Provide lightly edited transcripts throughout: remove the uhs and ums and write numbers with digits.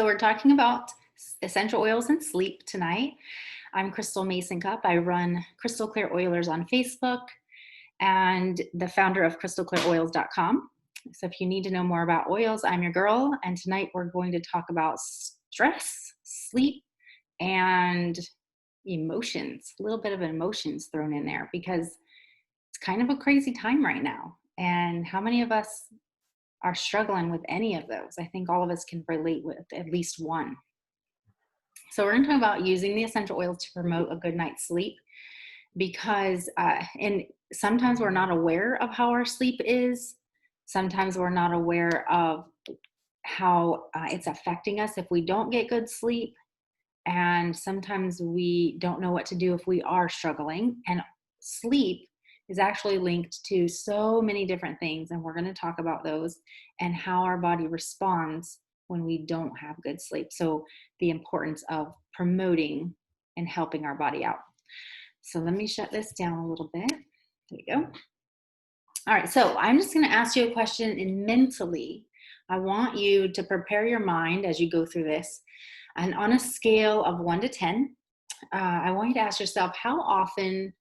So we're talking about essential oils and sleep tonight. I'm Crystal Mason Cup. I run Crystal Clear Oilers on Facebook and the founder of crystalclearoils.com. So if you need to know more about oils, I'm your girl. And tonight we're going to talk about stress, sleep, and emotions. A little bit of emotions thrown in there because it's kind of a crazy time right now. And how many of us are struggling with any of those? I think all of us can relate with at least one. So we're going to talk about using the essential oils to promote a good night's sleep because and sometimes we're not aware of how our sleep is. Sometimes we're not aware of how it's affecting us if we don't get good sleep. And sometimes we don't know what to do if we are struggling. And sleep is actually linked to so many different things. And we're going to talk about those and how our body responds when we don't have good sleep. So the importance of promoting and helping our body out. So let me shut this down a little bit. There you go. All right, so I'm just going to ask you a question, and mentally, I want you to prepare your mind as you go through this. And on a scale of 1 to 10, I want you to ask yourself, how often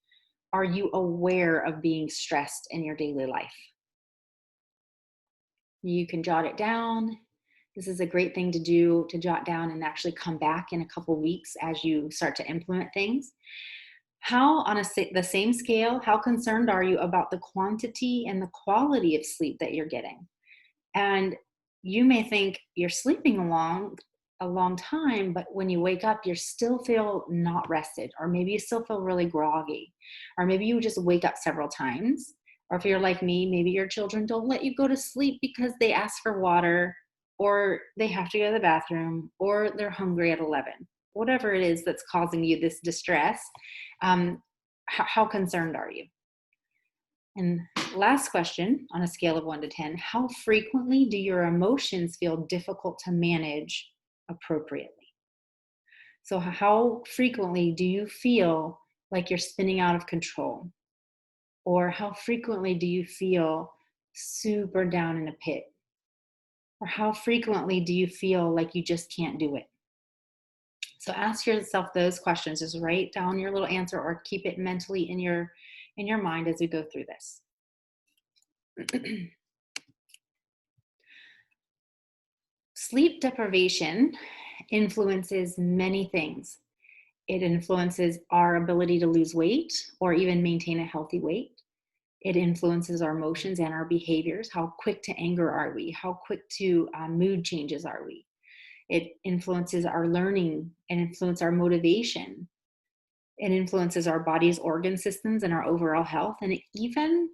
are you aware of being stressed in your daily life? You can jot it down. This is a great thing to do, to jot down and actually come back in a couple weeks as you start to implement things. How, on the same scale, how concerned are you about the quantity and the quality of sleep that you're getting? And you may think you're sleeping a long time, but when you wake up, you still feel not rested, or maybe you still feel really groggy, or maybe you just wake up several times. Or if you're like me, maybe your children don't let you go to sleep because they ask for water, or they have to go to the bathroom, or they're hungry at 11. Whatever it is that's causing you this distress, how concerned are you? And last question, on a scale of 1 to 10, how frequently do your emotions feel difficult to manage appropriately? So how frequently do you feel like you're spinning out of control? Or how frequently do you feel super down in a pit? Or how frequently do you feel like you just can't do it? So ask yourself those questions. Just write down your little answer or keep it mentally in your mind as we go through this. Sleep deprivation influences many things. It influences our ability to lose weight or even maintain a healthy weight. It influences our emotions and our behaviors. How quick to anger are we? How quick to mood changes are we? It influences our learning and influences our motivation. It influences our body's organ systems and our overall health. And it even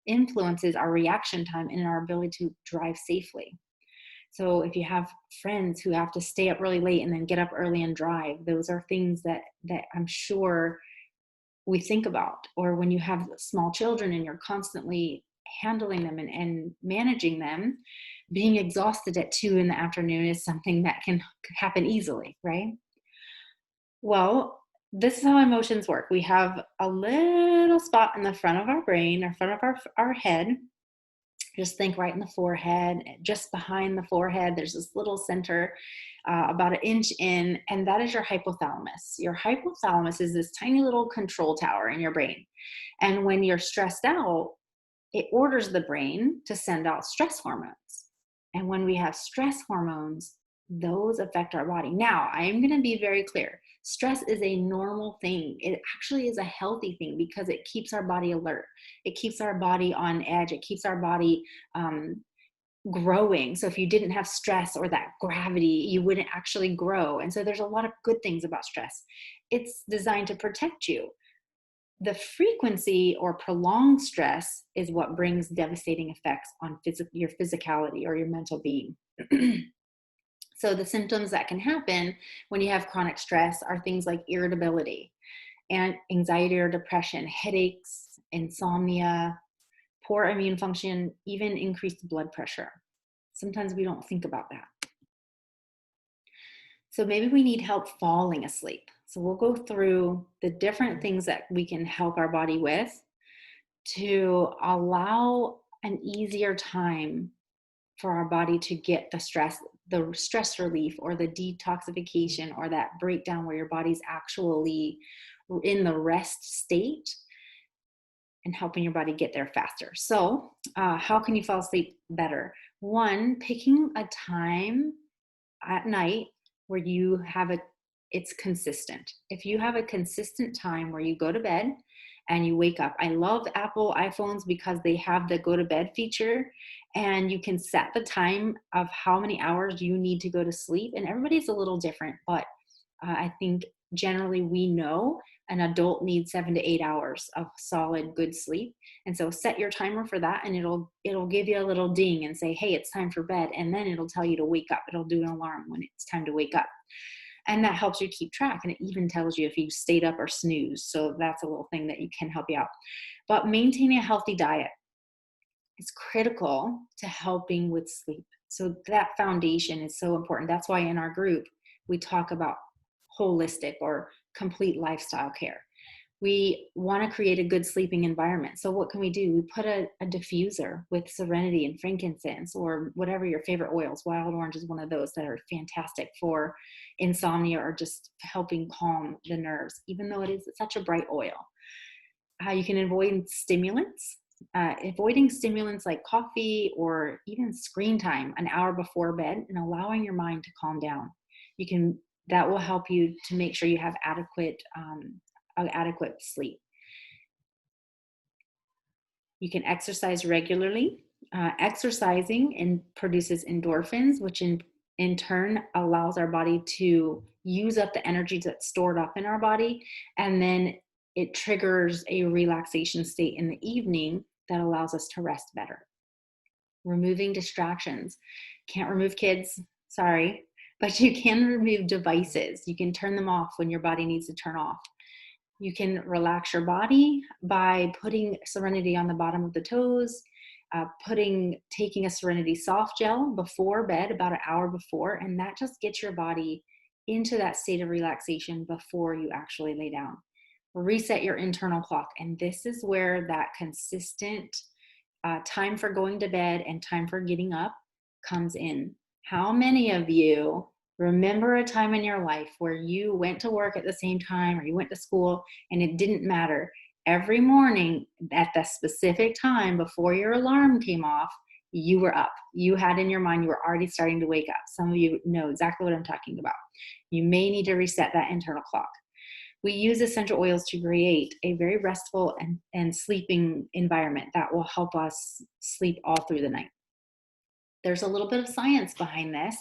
influences our reaction time and our ability to drive safely. So if you have friends who have to stay up really late and then get up early and drive, those are things that I'm sure we think about. Or when you have small children and you're constantly handling them and managing them, being exhausted at 2 in the afternoon is something that can happen easily, right? Well, this is how emotions work. We have a little spot in the front of our brain, or front of our head. Just think right in the forehead, just behind the forehead, there's this little center about 1 inch in, and that is your hypothalamus. Your hypothalamus is this tiny little control tower in your brain. And when you're stressed out, it orders the brain to send out stress hormones. And when we have stress hormones, those affect our body. Now, I am going to be very clear. Stress is a normal thing. It actually is a healthy thing because it keeps our body alert. It keeps our body on edge. It keeps our body growing. So if you didn't have stress or that gravity, you wouldn't actually grow. And so there's a lot of good things about stress. It's designed to protect you. The frequency or prolonged stress is what brings devastating effects on your physicality or your mental being. So the symptoms that can happen when you have chronic stress are things like irritability and anxiety or depression, headaches, insomnia, poor immune function, even increased blood pressure. Sometimes we don't think about that. So maybe we need help falling asleep. So we'll go through the different things that we can help our body with to allow an easier time for our body to get the stress relief or the detoxification or that breakdown where your body's actually in the rest state, and helping your body get there faster. So how can you fall asleep better? One, picking a time at night where you have it's consistent. If you have a consistent time where you go to bed and you wake up. I love Apple iPhones because they have the go to bed feature, and you can set the time of how many hours you need to go to sleep. And everybody's a little different, but I think generally we know an adult needs 7 to 8 hours of solid good sleep. And so set your timer for that, and it'll give you a little ding and say, hey, it's time for bed. And then it'll tell you to wake up. It'll do an alarm when it's time to wake up. And that helps you keep track. And it even tells you if you stayed up or snoozed. So that's a little thing that you can help you out. But maintaining a healthy diet is critical to helping with sleep. So that foundation is so important. That's why in our group, we talk about holistic or complete lifestyle care. We want to create a good sleeping environment. So what can we do? We put a diffuser with serenity and frankincense or whatever your favorite oils. Wild orange is one of those that are fantastic for insomnia or just helping calm the nerves, even though it is such a bright oil. You can avoid stimulants. Avoiding stimulants like coffee or even screen time an hour before bed, and allowing your mind to calm down. That will help you to make sure you have adequate sleep. You can exercise regularly. Exercising produces endorphins, which in turn allows our body to use up the energy that's stored up in our body, and then it triggers a relaxation state in the evening that allows us to rest better. Removing distractions. Can't remove kids, sorry, but you can remove devices. You can turn them off when your body needs to turn off. You can relax your body by putting Serenity on the bottom of the toes, taking a Serenity soft gel before bed, about an hour before, and that just gets your body into that state of relaxation before you actually lay down. Reset your internal clock, and this is where that consistent time for going to bed and time for getting up comes in. How many of you remember a time in your life where you went to work at the same time or you went to school and it didn't matter? Every morning at the specific time before your alarm came off, you were up. You had in your mind, you were already starting to wake up. Some of you know exactly what I'm talking about. You may need to reset that internal clock. We use essential oils to create a very restful and sleeping environment that will help us sleep all through the night. There's a little bit of science behind this.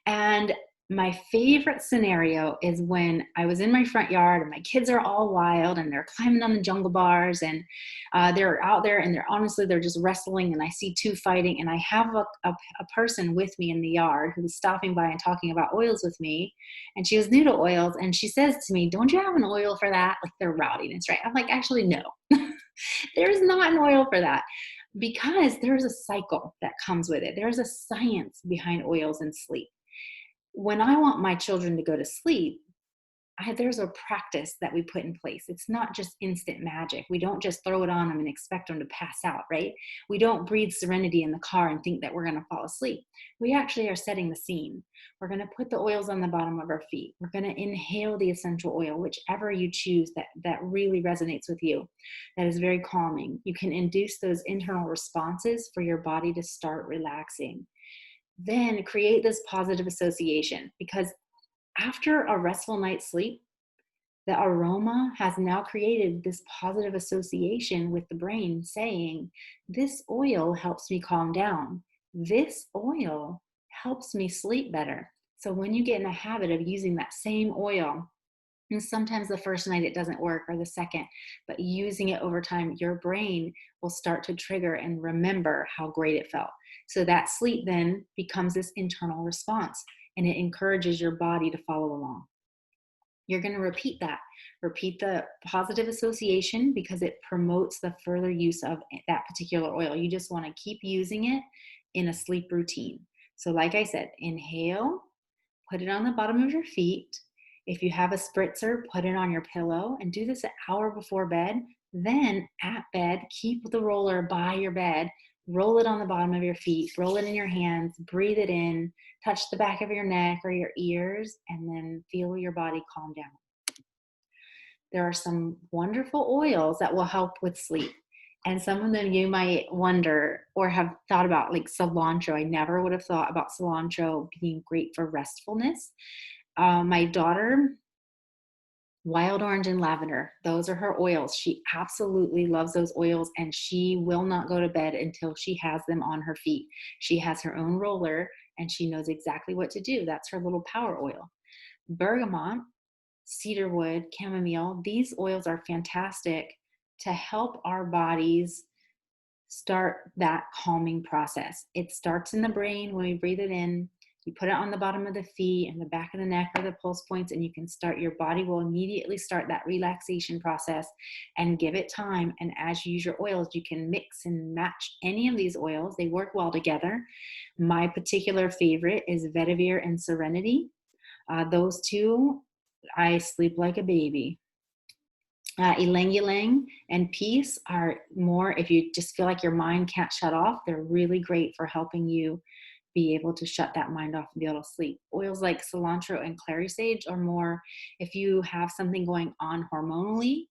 And my favorite scenario is when I was in my front yard and my kids are all wild and they're climbing on the jungle bars and they're out there and they're just wrestling, and I see two fighting, and I have a person with me in the yard who was stopping by and talking about oils with me, and she was new to oils, and she says to me, "Don't you have an oil for that?" Like, their rowdiness, right? I'm like, actually, no. There's not an oil for that, because there's a cycle that comes with it. There's a science behind oils and sleep. When I want my children to go to sleep, there's a practice that we put in place. It's not just instant magic. We don't just throw it on them and expect them to pass out, right? We don't breathe Serenity in the car and think that we're going to fall asleep. We actually are setting the scene. We're going to put the oils on the bottom of our feet. We're going to inhale the essential oil, whichever you choose that really resonates with you, that is very calming. You can induce those internal responses for your body to start relaxing. Then create this positive association, because after a restful night's sleep, the aroma has now created this positive association with the brain saying, this oil helps me calm down. This oil helps me sleep better. So when you get in the habit of using that same oil, and sometimes the first night it doesn't work, or the second, but using it over time, your brain will start to trigger and remember how great it felt. So that sleep then becomes this internal response, and it encourages your body to follow along. You're going to repeat that. Repeat the positive association, because it promotes the further use of that particular oil. You just want to keep using it in a sleep routine. So like I said, inhale, put it on the bottom of your feet. If you have a spritzer, put it on your pillow, and do this an hour before bed. Then at bed, keep the roller by your bed. roll it on the bottom of your feet, roll it in your hands, breathe it in, touch the back of your neck or your ears, and then feel your body calm down. There are some wonderful oils that will help with sleep. And some of them you might wonder or have thought about, like cilantro. I never would have thought about cilantro being great for restfulness. My daughter, wild orange and lavender, those are her oils. She absolutely loves those oils, and she will not go to bed until she has them on her feet. She has her own roller, and she knows exactly what to do. That's her little power oil. Bergamot, cedarwood, chamomile, these oils are fantastic to help our bodies start that calming process. It starts in the brain when we breathe it in. You put it on the bottom of the feet and the back of the neck or the pulse points, and you can start, your body will immediately start that relaxation process, and give it time. And as you use your oils, you can mix and match any of these oils. They work well together. My particular favorite is vetiver and Serenity. Those two, I sleep like a baby. Ylang ylang and peace are more, if you just feel like your mind can't shut off, they're really great for helping you be able to shut that mind off and be able to sleep. Oils like cilantro and clary sage are more if you have something going on hormonally,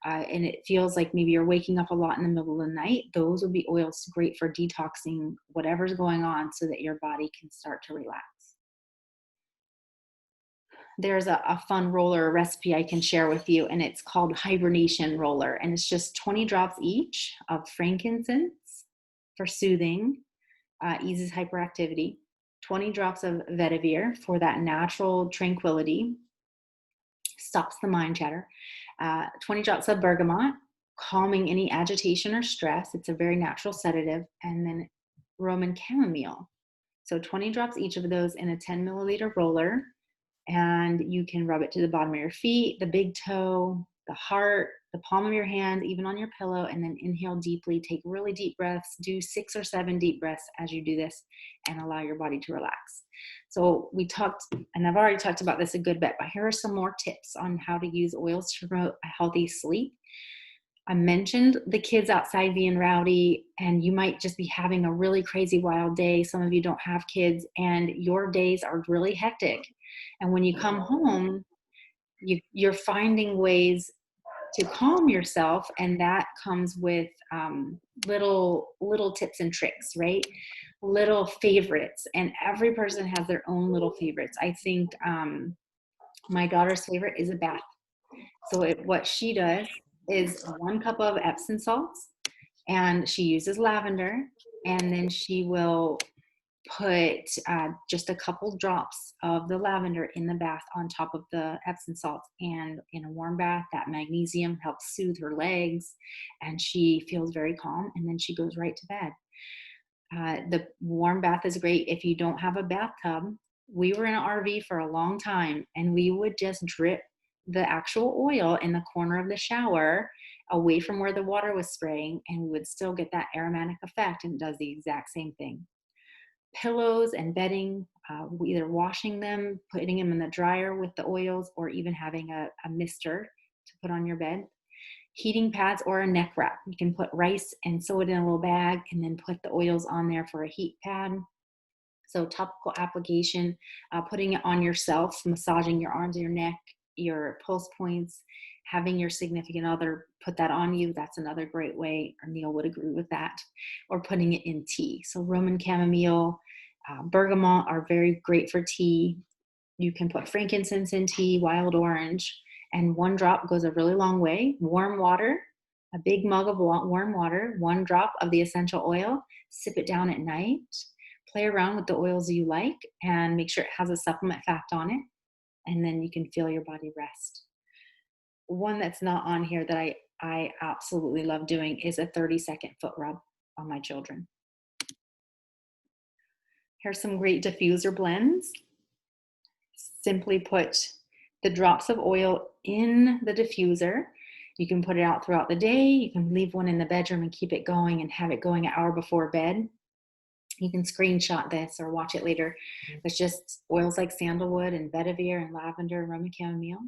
and it feels like maybe you're waking up a lot in the middle of the night. Those would be oils great for detoxing whatever's going on so that your body can start to relax. There's a fun roller recipe I can share with you, and it's called hibernation roller, and it's just 20 drops each of frankincense for soothing, eases hyperactivity, 20 drops of vetiver for that natural tranquility, stops the mind chatter, 20 drops of bergamot, calming any agitation or stress. It's a very natural sedative, and then Roman chamomile. So 20 drops each of those in a 10 milliliter roller. And you can rub it to the bottom of your feet, the big toe, the heart, the palm of your hand, even on your pillow, and then inhale deeply. Take really deep breaths. Do 6 or 7 deep breaths as you do this, and allow your body to relax. So we talked, and I've already talked about this a good bit, but here are some more tips on how to use oils to promote a healthy sleep. I mentioned the kids outside being rowdy, and you might just be having a really crazy wild day. Some of you don't have kids, and your days are really hectic. And when you come home, you're finding ways to calm yourself, and that comes with little tips and tricks, right? Little favorites, and every person has their own little favorites. I think my daughter's favorite is a bath. So what she does is 1 cup of Epsom salts, and she uses lavender, and then she will put just a couple drops of the lavender in the bath on top of the Epsom salts. And in a warm bath, that magnesium helps soothe her legs, and she feels very calm, and then she goes right to bed. The warm bath is great if you don't have a bathtub. We were in an RV for a long time, and we would just drip the actual oil in the corner of the shower away from where the water was spraying, and we would still get that aromatic effect, and it does the exact same thing. Pillows and bedding, either washing them, putting them in the dryer with the oils, or even having a mister to put on your bed. Heating pads or a neck wrap. You can put rice and sew it in a little bag, and then put the oils on there for a heat pad. So topical application, putting it on yourself, massaging your arms and your neck, your pulse points, having your significant other put that on you. That's another great way, or Neil would agree with that. Or putting it in tea. So Roman chamomile, bergamot are very great for tea. You can put frankincense in tea, wild orange, and 1 drop goes a really long way. Warm water, a big mug of warm water, 1 drop of the essential oil, sip it down at night. Play around with the oils you like, and make sure it has a supplement fact on it, and then you can feel your body rest. One that's not on here that I absolutely love doing is a 30-second foot rub on my children. Here's some great diffuser blends. Simply put the drops of oil in the diffuser. You can put it out throughout the day. You can leave one in the bedroom and keep it going, and have it going an hour before bed. You can screenshot this or watch it later. It's just oils like sandalwood and vetiver and lavender and Roman chamomile.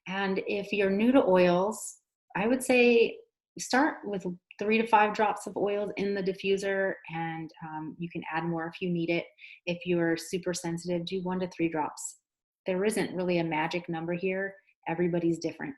And if you're new to oils, I would say start with 3 to 5 drops of oils in the diffuser, and you can add more if you need it. If you're super sensitive, do 1 to 3 drops. There isn't really a magic number here. Everybody's different.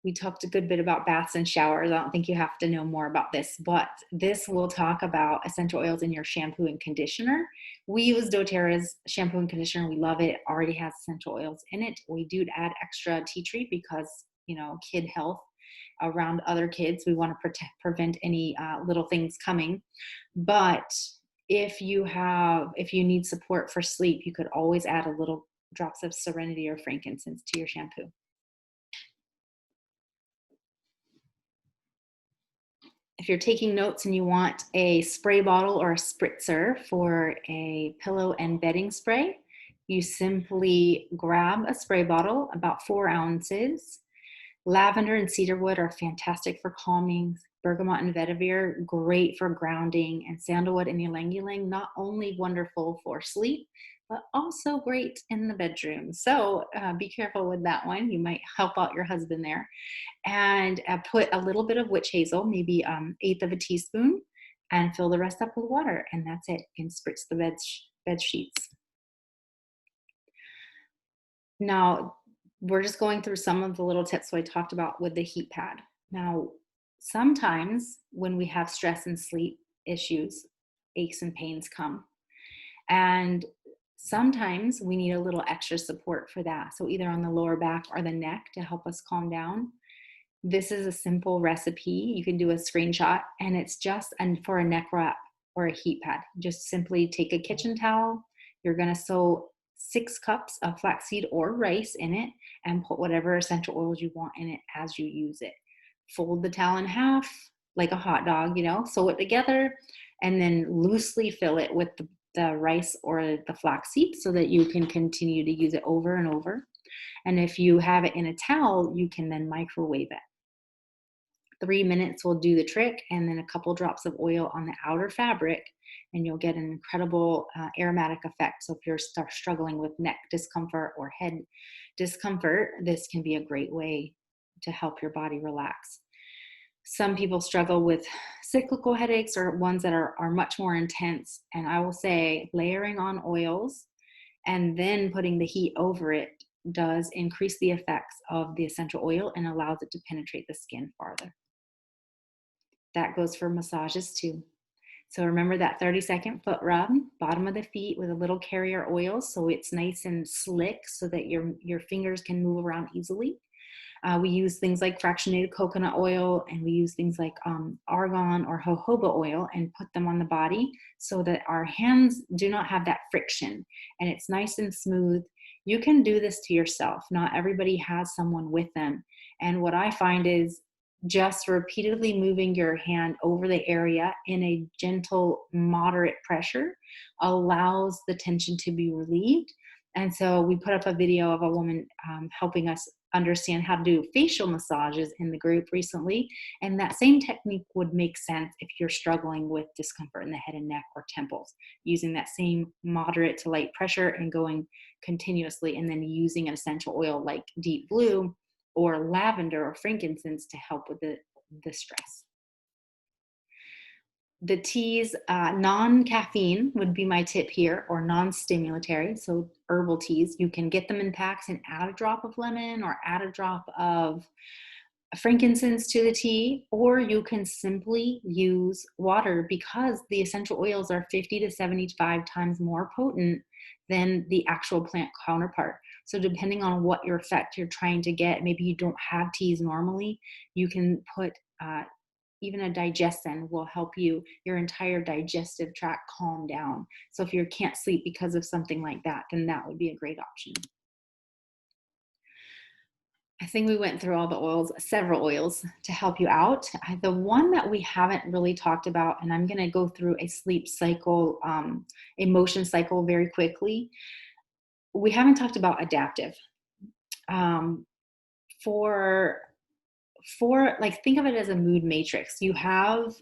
We talked a good bit about baths and showers. I don't think you have to know more about this, but this will talk about essential oils in your shampoo and conditioner. We use doTERRA's shampoo and conditioner. We love it. It already has essential oils in it. We do add extra tea tree because, you know, kid health around other kids. We want to prevent any little things coming. But if you need support for sleep, you could always add a little drops of Serenity or frankincense to your shampoo. If you're taking notes and you want a spray bottle or a spritzer for a pillow and bedding spray, you simply grab a spray bottle, about 4 ounces. Lavender and cedarwood are fantastic for calming. Bergamot and vetiver, great for grounding. And sandalwood and ylang-ylang, not only wonderful for sleep, but also great in the bedroom. So be careful with that one. You might help out your husband there. And put a little bit of witch hazel, maybe 1/8 of a teaspoon, and fill the rest up with water. And that's it. You can spritz the bed sheets. Now, we're just going through some of the little tips I talked about with the heat pad. Now, sometimes when we have stress and sleep issues, aches and pains come. And sometimes we need a little extra support for that. So either on the lower back or the neck to help us calm down. This is a simple recipe. You can do a screenshot, and it's just for a neck wrap or a heat pad. Just simply take a kitchen towel. You're going to sew 6 cups of flaxseed or rice in it and put whatever essential oils you want in it as you use it. Fold the towel in half like a hot dog, sew it together, and then loosely fill it with the rice or the flaxseed so that you can continue to use it over and over. And if you have it in a towel, you can then microwave it. 3 minutes will do the trick, and then a couple drops of oil on the outer fabric, and you'll get an incredible aromatic effect. So if you're struggling with neck discomfort or head discomfort, this can be a great way to help your body relax. Some people struggle with cyclical headaches or ones that are much more intense. And I will say layering on oils and then putting the heat over it does increase the effects of the essential oil and allows it to penetrate the skin farther. That goes for massages too. So remember that 30-second foot rub, bottom of the feet with a little carrier oil so it's nice and slick so that your fingers can move around easily. We use things like fractionated coconut oil, and we use things like argan or jojoba oil and put them on the body so that our hands do not have that friction and it's nice and smooth. You can do this to yourself. Not everybody has someone with them. And what I find is just repeatedly moving your hand over the area in a gentle, moderate pressure allows the tension to be relieved. And so we put up a video of a woman helping us understand how to do facial massages in the group recently. And that same technique would make sense if you're struggling with discomfort in the head and neck or temples, using that same moderate to light pressure and going continuously, and then using an essential oil like deep blue or lavender or frankincense to help with the stress. The teas, non-caffeine would be my tip here, or non-stimulatory, so herbal teas. You can get them in packs and add a drop of lemon or add a drop of frankincense to the tea, or you can simply use water because the essential oils are 50 to 75 times more potent than the actual plant counterpart. So depending on what your effect you're trying to get, maybe you don't have teas normally, you can put even a digestin will help your entire digestive tract calm down. So if you can't sleep because of something like that, then that would be a great option. I think we went through all the oils, several oils to help you out. The one that we haven't really talked about, and I'm going to go through a sleep cycle, emotion cycle very quickly. We haven't talked about adaptive. Like, think of it as a mood matrix. You have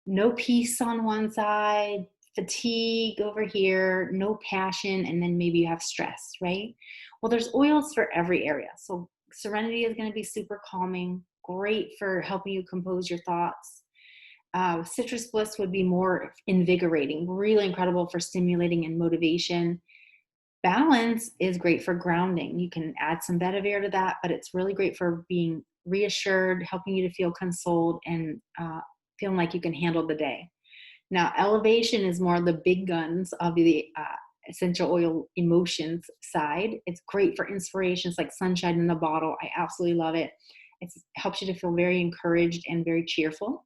no peace on one side, fatigue over here, no passion, and then maybe you have stress, right? Well, there's oils for every area. So Serenity is going to be super calming. great for helping you compose your thoughts. Citrus Bliss would be more invigorating, really incredible for stimulating and motivation. Balance is great for grounding. You can add some vetiver to that, but it's really great for being reassured, helping you to feel consoled, and feeling like you can handle the day. Now, elevation is more the big guns of the essential oil emotions side. It's great for inspirations like sunshine in the bottle. I absolutely love it. It helps you to feel very encouraged and very cheerful.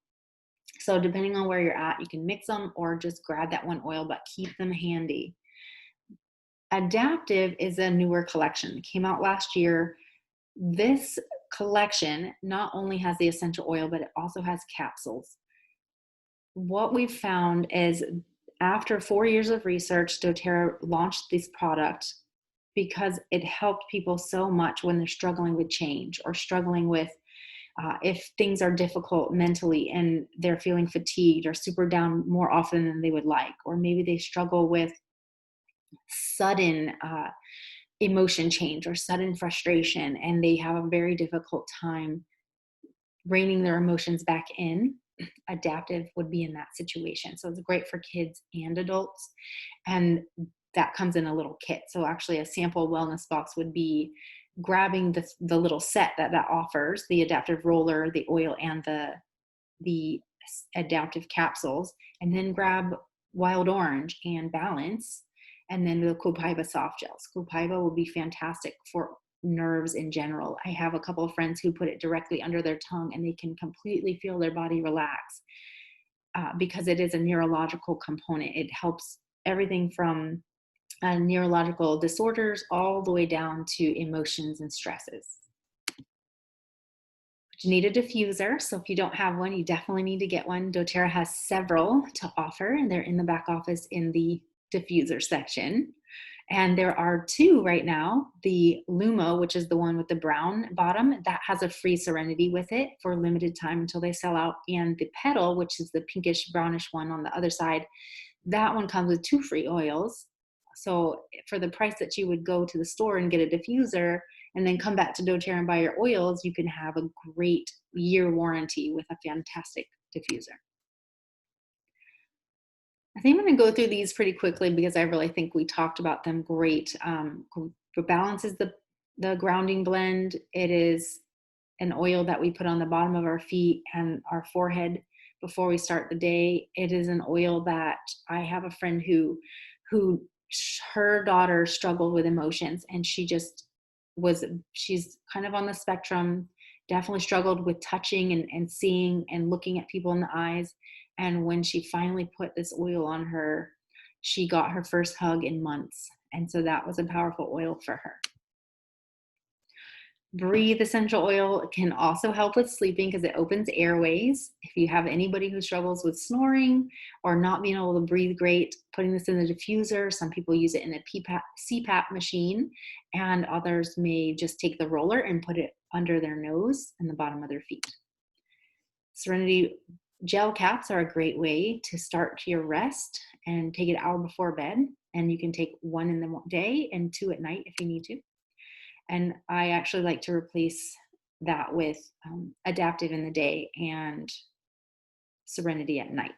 So depending on where you're at, you can mix them or just grab that one oil, but keep them handy. Adaptive is a newer collection. It came out last year. This collection not only has the essential oil, but it also has capsules. What we've found is after 4 years of research, doTERRA launched this product because it helped people so much when they're struggling with change or struggling with if things are difficult mentally and they're feeling fatigued or super down more often than they would like, or maybe they struggle with sudden emotion change or sudden frustration and they have a very difficult time reining their emotions back in. Adaptive would be in that situation. So it's great for kids and adults. And that comes in a little kit. So actually a sample wellness box would be grabbing the little set that offers the adaptive roller, the oil, and the adaptive capsules, and then grab wild orange and balance, and then the copaiba soft gels. Copaiba will be fantastic for nerves in general. I have a couple of friends who put it directly under their tongue and they can completely feel their body relax because it is a neurological component. It helps everything from neurological disorders all the way down to emotions and stresses. But you need a diffuser. So if you don't have one, you definitely need to get one. doTERRA has several to offer, and they're in the back office in the diffuser section. And there are 2 right now. The Lumo, which is the one with the brown bottom, that has a free Serenity with it for a limited time until they sell out. And the Petal, which is the pinkish brownish one on the other side, that one comes with 2 free oils. So for the price that you would go to the store and get a diffuser and then come back to doTERRA and buy your oils, you can have a great year warranty with a fantastic diffuser. I think I'm going to go through these pretty quickly because I really think we talked about them great. For balance is the grounding blend. It is an oil that we put on the bottom of our feet and our forehead before we start the day. It is an oil that I have a friend who her daughter struggled with emotions, and she's kind of on the spectrum, definitely struggled with touching and seeing and looking at people in the eyes. And when she finally put this oil on her, she got her first hug in months. And so that was a powerful oil for her. Breathe essential oil can also help with sleeping because it opens airways. If you have anybody who struggles with snoring or not being able to breathe great, putting this in the diffuser. Some people use it in a CPAP machine, and others may just take the roller and put it under their nose and the bottom of their feet. Serenity gel caps are a great way to start your rest and take it an hour before bed. And you can take 1 in the day and 2 at night if you need to. And I actually like to replace that with adaptive in the day and Serenity at night.